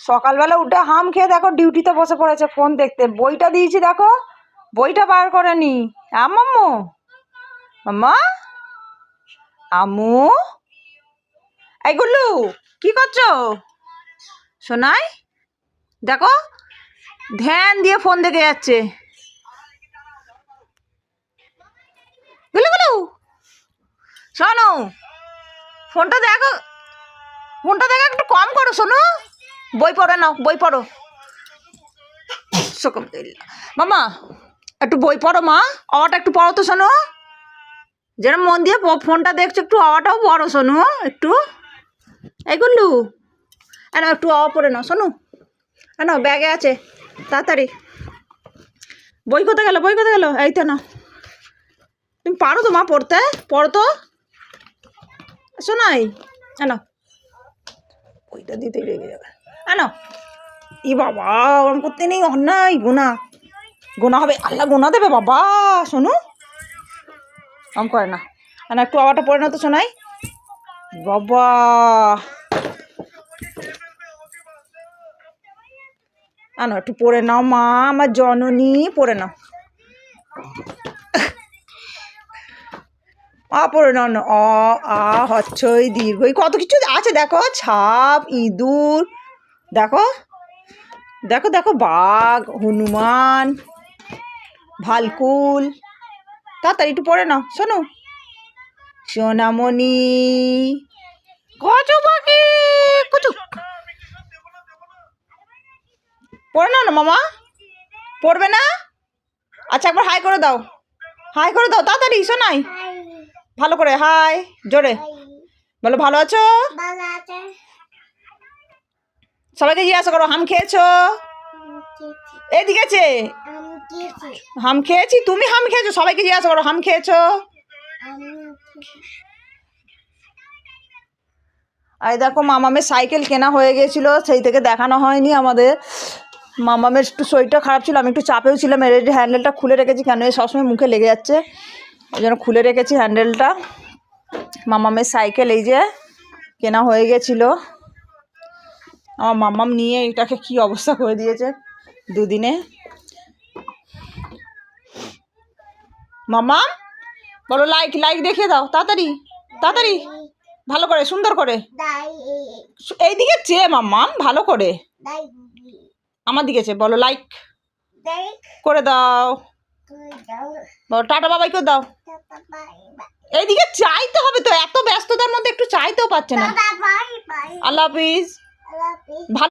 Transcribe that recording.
সকালবেলা উঠে হাম খেয়ে দেখো ডিউটিতে বসে পড়েছে ফোন দেখতে। বইটা দিয়েছি দেখো, বইটা বার করে নি। আম্মু, মাম্মা, আম্মু, এই গুল্লু কি করছো? শোনাই দেখো ধ্যান দিয়ে ফোন দেখে যাচ্ছে। গুলু গুলু শোনো, ফোনটা দেখো, ফোনটা দেখো একটু কম করো। শোনো, বই পড়ে নাও, বই পড়ো। মামা একটু বই পড়ো মা, আওয়াটা একটু পড়ো তো। শোনো, যেরকম মন দিয়ে ফোনটা দেখছো একটু আওয়াটাও পড়ো। শোনো একটু, এই গুল্লু এনো একটু আওয়া পড়ে নাও। শোনো এনো ব্যাগে আছে, তাড়াতাড়ি। বই কোথায় গেল, বই কোথায় গেল? এই তো না, তুমি পারো তো মা পড়তে, পড়ো তো। শোনাই এনো, বইটা দিতে লেগে যাবে। এনো, ই বাবা ওরম করতে নেই, অন্যায়। গোনা গোনা হবে, আল্লাহ গোনা দেবে বাবা। শোনো কম করে না, না একটু আওয়াটা পড়ে না তো। শোনাই বাবা, আনো একটু পড়ে নাও মা, আমার জননী, পড়ে নাও। পড়ে নাও না, অ আ হচ্ছই দীর্ঘই কত কিছু আছে দেখো, ছাপ, ইঁদুর, দেখো দেখো দেখো, বাঘ, হনুমান, ভালকুল। তাড়াতাড়ি একটু পড়ে নাও। শোনো সোনামণি, কচু পাখি, কচু, পড়ে নাও না মামা, পড়বে না? আচ্ছা একবার হাই করে দাও, হাই করে দাও তাড়াতাড়ি। শোনাই ভালো করে, হাই জোরে বলো, ভালো আছো? সবাইকে জিজ্ঞাসা করো হাম খেয়েছো? এদিকে আছে, হাম খেয়েছি। তুমি হাম খেয়েছো? সবাইকে জিজ্ঞাসা করো হাম খেয়েছো? আর দেখো মামামের সাইকেল কেনা হয়ে গেছিল, সেই থেকে দেখানো হয়নি আমাদের। মামামের একটু শরীরটা খারাপ ছিল, আমি একটু চাপেও ছিলাম। এর হ্যান্ডেলটা খুলে রেখেছি, কেন সবসময় মুখে লেগে যাচ্ছে, ওই জন্য খুলে রেখেছি হ্যান্ডেলটা। মামামের সাইকেল এই যে কেনা হয়ে গেছিলো। আমার মামাম নিয়ে এটাকে কি অবস্থা করে দিয়েছে দুদিনে। মামাম বলো লাইক, লাইক দেখিয়ে দাও তাড়াতাড়ি, তাড়াতাড়ি ভালো করে, সুন্দর করে। এইদিকে চেয়ে মাম্মাম, ভালো করে আমার দিকে চেয়ে বলো লাইক করে দাও। বলো টাটা বাবাই করে দাও। এইদিকে চাইতে হবে তো, এত ব্যস্ততার মধ্যে একটু চাইতেও পারছে না। আল্লাহ হাফিজ। ভালো।